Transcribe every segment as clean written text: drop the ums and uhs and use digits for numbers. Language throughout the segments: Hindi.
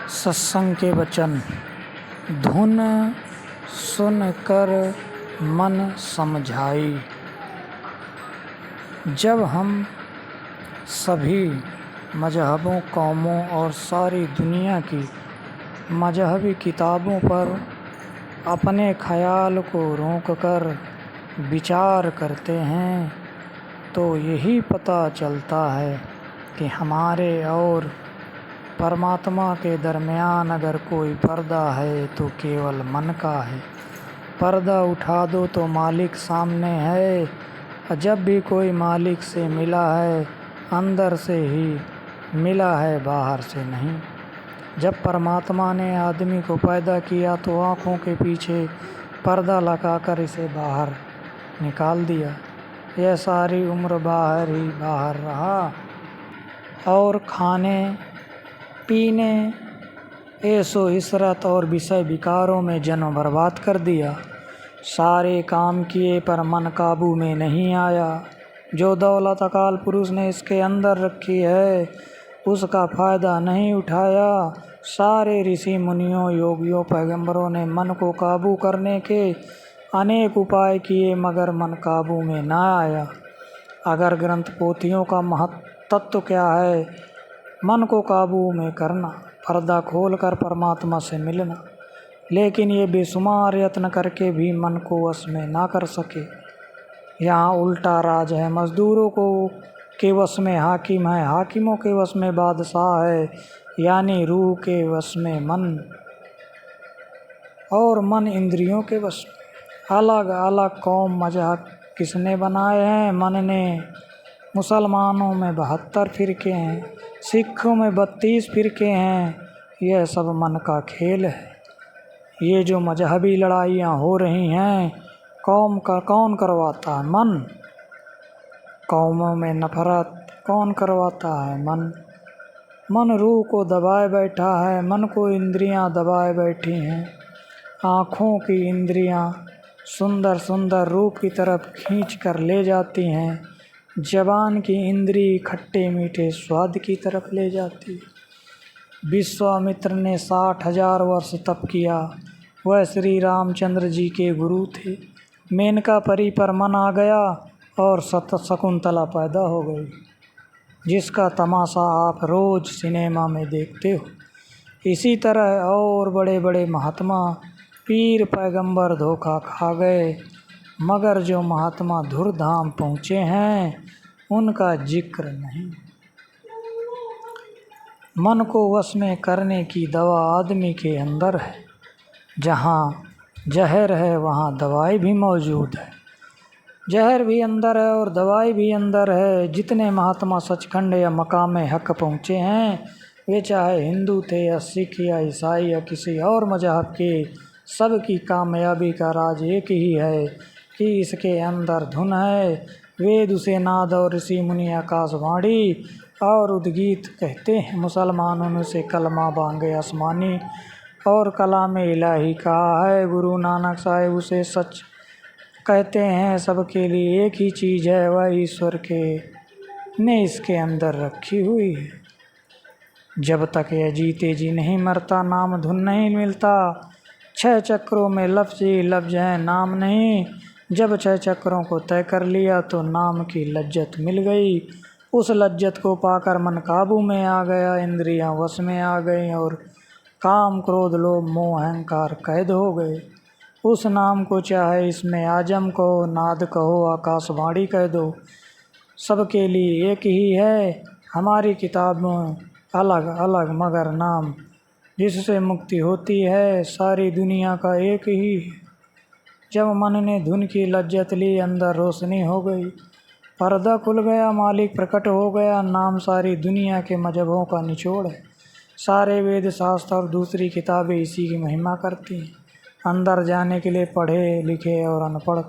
सत्संग के वचन। धुन सुनकर मन समझाई। जब हम सभी मजहबों, कौमों और सारी दुनिया की मजहबी किताबों पर अपने ख्याल को रोककर विचार करते हैं तो यही पता चलता है कि हमारे और परमात्मा के दरमियान अगर कोई पर्दा है तो केवल मन का है। पर्दा उठा दो तो मालिक सामने है, और जब भी कोई मालिक से मिला है अंदर से ही मिला है, बाहर से नहीं। जब परमात्मा ने आदमी को पैदा किया तो आँखों के पीछे पर्दा लगाकर इसे बाहर निकाल दिया। यह सारी उम्र बाहर ही बाहर रहा और खाने पीने, ऐशो इशरत और विषय विकारों में जन्म बर्बाद कर दिया। सारे काम किए पर मन काबू में नहीं आया। जो दौलत अकाल पुरुष ने इसके अंदर रखी है उसका फ़ायदा नहीं उठाया। सारे ऋषि मुनियों, योगियों, पैगंबरों ने मन को काबू करने के अनेक उपाय किए मगर मन काबू में ना आया। अगर ग्रंथ पोथियों का महत्व क्या है? मन को काबू में करना, पर्दा खोलकर परमात्मा से मिलना। लेकिन ये बेशुमार यत्न करके भी मन को वश में ना कर सके। यहाँ उल्टा राज है। मजदूरों को के वश में हाकिम है, हाकिमों के वश में बादशाह है, यानी रूह के वश में मन और मन इंद्रियों के वश में। अलग अलग कौम मजहब किसने बनाए हैं? मन ने। मुसलमानों में 72 फ़िरके हैं, सिखों में 32 फ़िरके हैं। यह सब मन का खेल है। ये जो मजहबी लड़ाइयाँ हो रही हैं कौन करवाता है? मन। कौमों में नफरत कौन करवाता है? मन। मन रूह को दबाए बैठा है, मन को इंद्रियां दबाए बैठी हैं। आँखों की इंद्रियां सुंदर सुंदर रूप की तरफ खींच कर ले जाती हैं, ज़बान की इंद्री खट्टे मीठे स्वाद की तरफ ले जाती है। विश्वामित्र ने 60,000 वर्ष तप किया। वह श्री रामचंद्र जी के गुरु थे। मेनका परी पर मन आ गया और शकुंतला पैदा हो गई, जिसका तमाशा आप रोज़ सिनेमा में देखते हो। इसी तरह और बड़े बड़े महात्मा, पीर, पैगंबर धोखा खा गए, मगर जो महात्मा धुरधाम पहुँचे हैं उनका जिक्र नहीं। मन को वश में करने की दवा आदमी के अंदर है। जहाँ जहर है वहाँ दवाई भी मौजूद है। जहर भी अंदर है और दवाई भी अंदर है। जितने महात्मा सचखंड या मकाम हक पहुँचे हैं वे चाहे हिंदू थे या सिख या ईसाई या किसी और मजहब के, सब की कामयाबी का राज एक ही है कि इसके अंदर धुन है। वेद उसे नाद और ऋषि मुनि आकाशवाणी और उद्गीत कहते हैं। मुसलमानों ने उसे कलमा बांगे आसमानी और कलाम इलाही कहा है। गुरु नानक साहिब उसे सच कहते हैं। सबके लिए एक ही चीज़ है, वह ईश्वर के ने इसके अंदर रखी हुई है। जब तक यह जीते जी नहीं मरता नाम धुन नहीं मिलता। 6 चक्रों में लफ्ज़ ही लफ्ज़ है, नाम नहीं। जब 6 चक्रों को तय कर लिया तो नाम की लज्जत मिल गई। उस लज्जत को पाकर मन काबू में आ गया, इंद्रियां वश में आ गईं और काम, क्रोध, लोभ, मोह, अहंकार कैद हो गए। उस नाम को चाहे इसमें आजम कहो, नाद कहो, आकाशवाणी कह दो, सबके लिए एक ही है। हमारी किताबों अलग अलग मगर नाम जिससे मुक्ति होती है सारी दुनिया का एक ही है। जब मन ने धुन की लज्जत ली अंदर रोशनी हो गई, पर्दा खुल गया, मालिक प्रकट हो गया। नाम सारी दुनिया के मजहबों का निचोड़ है। सारे वेद शास्त्र और दूसरी किताबें इसी की महिमा करती हैं। अंदर जाने के लिए पढ़े लिखे और अनपढ़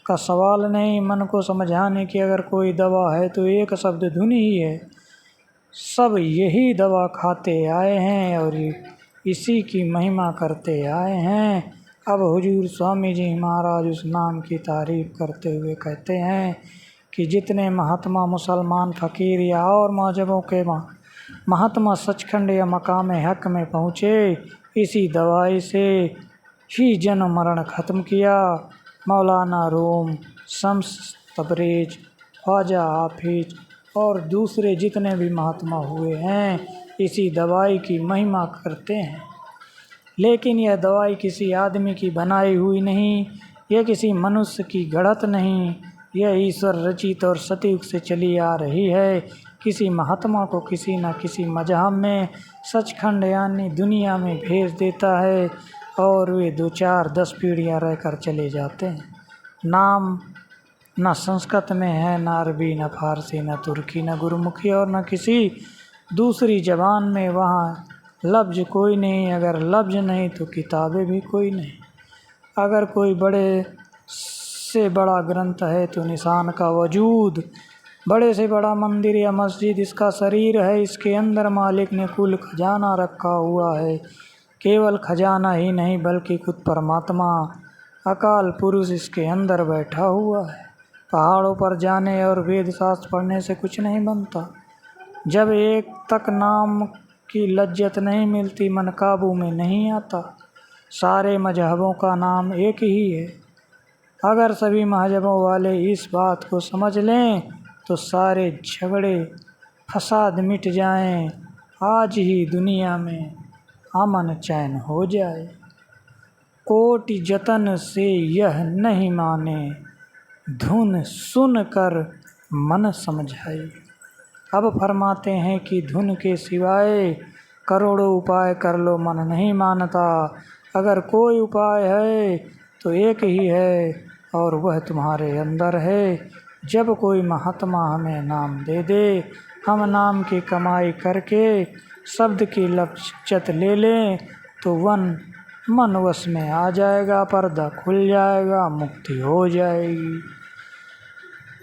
का सवाल नहीं। मन को समझाने की अगर कोई दवा है तो एक शब्द धुन ही है। सब यही दवा खाते आए हैं और इसी की महिमा करते आए हैं। अब हुजूर स्वामी जी महाराज उस नाम की तारीफ करते हुए कहते हैं कि जितने महात्मा, मुसलमान, फ़कीर या और मजहबों के महात्मा सचखंड या मकाम हक में पहुँचे, इसी दवाई से ही जन्म मरण ख़त्म किया। मौलाना रूम, शम्स तबरेज, ख्वाजा हाफिज और दूसरे जितने भी महात्मा हुए हैं इसी दवाई की महिमा करते हैं। लेकिन यह दवाई किसी आदमी की बनाई हुई नहीं, यह किसी मनुष्य की गढ़त नहीं, यह ईश्वर रचित और सतयुग से चली आ रही है। किसी महात्मा को किसी न किसी मजहब में सचखंड यानी दुनिया में भेज देता है और वे 2, 4, 10 पीढ़ियाँ रहकर चले जाते हैं। नाम न संस्कृत में है, न अरबी, न फारसी, न तुर्की, न गुरुमुखी और न किसी दूसरी ज़बान में। वहाँ लफ्ज़ कोई नहीं, अगर लफ्ज़ नहीं तो किताबें भी कोई नहीं। अगर कोई बड़े से बड़ा ग्रंथ है तो निशान का वजूद, बड़े से बड़ा मंदिर या मस्जिद इसका शरीर है। इसके अंदर मालिक ने कुल खजाना रखा हुआ है। केवल खजाना ही नहीं बल्कि खुद परमात्मा अकाल पुरुष इसके अंदर बैठा हुआ है। पहाड़ों पर जाने और वेद शास्त्र पढ़ने से कुछ नहीं बनता। जब एक तक नाम की लज्जत नहीं मिलती, मन काबू में नहीं आता। सारे मजहबों का नाम एक ही है। अगर सभी मजहबों वाले इस बात को समझ लें तो सारे झगड़े फसाद मिट जाएं। आज ही दुनिया में अमन चैन हो जाए। कोटि जतन से यह नहीं माने, धुन सुन कर मन समझाए। अब फरमाते हैं कि धुन के सिवाय करोड़ों उपाय कर लो, मन नहीं मानता। अगर कोई उपाय है तो एक ही है और वह तुम्हारे अंदर है। जब कोई महात्मा हमें नाम दे दे, हम नाम की कमाई करके शब्द की लज्जत ले लें तो मन वश में आ जाएगा, पर्दा खुल जाएगा, मुक्ति हो जाएगी।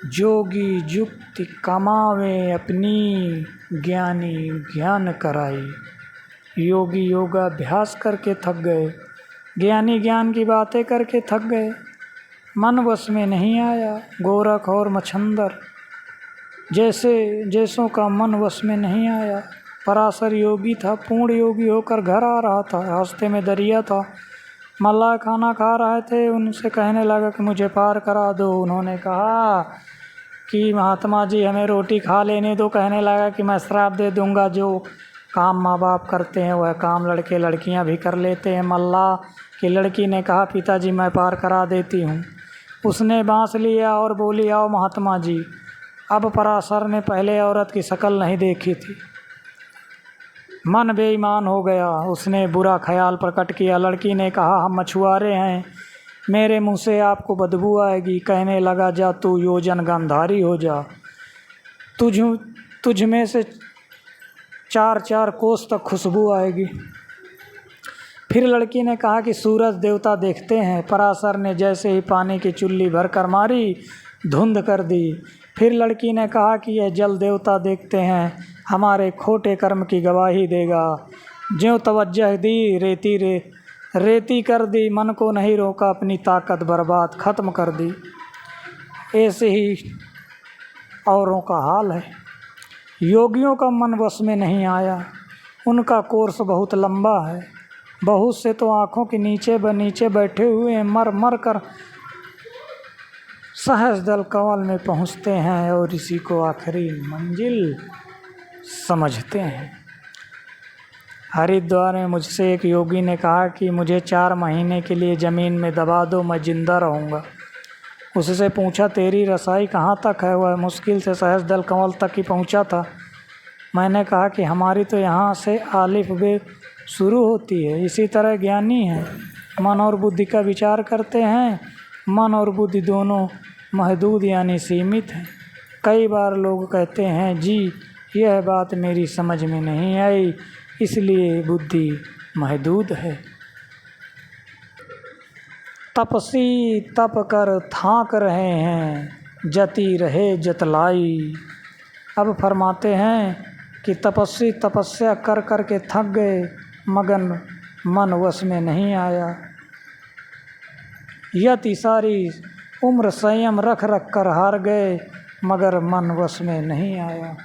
जोगी जुक्ति कमावे अपनी, ज्ञानी ज्ञान कराई। योगी योगाभ्यास करके थक गए, ज्ञानी ज्ञान की बातें करके थक गए, मन वश में नहीं आया। गोरख और मच्छंदर जैसों का मन वश में नहीं आया। पराशर योगी था, पूर्ण योगी होकर घर आ रहा था, रास्ते में दरिया था, मल्लाह खाना खा रहे थे। उनसे कहने लगा कि मुझे पार करा दो। उन्होंने कहा कि महात्मा जी हमें रोटी खा लेने दो। कहने लगा कि मैं श्राप दे दूंगा, जो काम माँ बाप करते हैं वह काम लड़के लड़कियां भी कर लेते हैं। मल्लाह की लड़की ने कहा पिताजी मैं पार करा देती हूँ। उसने बांस लिया और बोली आओ महात्मा जी। अब पराशर ने पहले औरत की शक्ल नहीं देखी थी, मन बेईमान हो गया। उसने बुरा ख्याल प्रकट किया। लड़की ने कहा हम मछुआरे हैं, मेरे मुंह से आपको बदबू आएगी। कहने लगा जा तू योजन गंधारी हो जा, तुझ में से 4 कोस तक खुशबू आएगी। फिर लड़की ने कहा कि सूरज देवता देखते हैं। पराशर ने जैसे ही पानी की चुल्ली भर कर मारी, धुंध कर दी। फिर लड़की ने कहा कि यह जल देवता देखते हैं, हमारे खोटे कर्म की गवाही देगा। ज्यों तवज्जह दी रेती कर दी, मन को नहीं रोका, अपनी ताकत बर्बाद ख़त्म कर दी। ऐसे ही औरों का हाल है। योगियों का मन वश में नहीं आया, उनका कोर्स बहुत लंबा है। बहुत से तो आँखों के नीचे बैठे हुए हैं, मर कर सहज दल कमल में पहुँचते हैं और इसी को आखिरी मंजिल समझते हैं। हरिद्वार में मुझसे एक योगी ने कहा कि मुझे 4 महीने के लिए ज़मीन में दबा दो, मैं ज़िंदा रहूँगा। उससे पूछा तेरी रसाई कहाँ तक है? वह मुश्किल से सहज दल कमल तक ही पहुँचा था। मैंने कहा कि हमारी तो यहाँ से आलिफ बे शुरू होती है। इसी तरह ज्ञानी हैं, मन और बुद्धि का विचार करते हैं। मन और बुद्धि दोनों महदूद यानी सीमित हैं। कई बार लोग कहते हैं जी यह बात मेरी समझ में नहीं आई, इसलिए बुद्धि महदूद है। तपसी तप कर थाक रहे हैं, जती रहे जतलाई। अब फरमाते हैं कि तपस्वी तपस्या कर कर के थक गए, मगन मन वश में नहीं आया। यति सारी उम्र संयम रख कर हार गए, मगर मन वश में नहीं आया।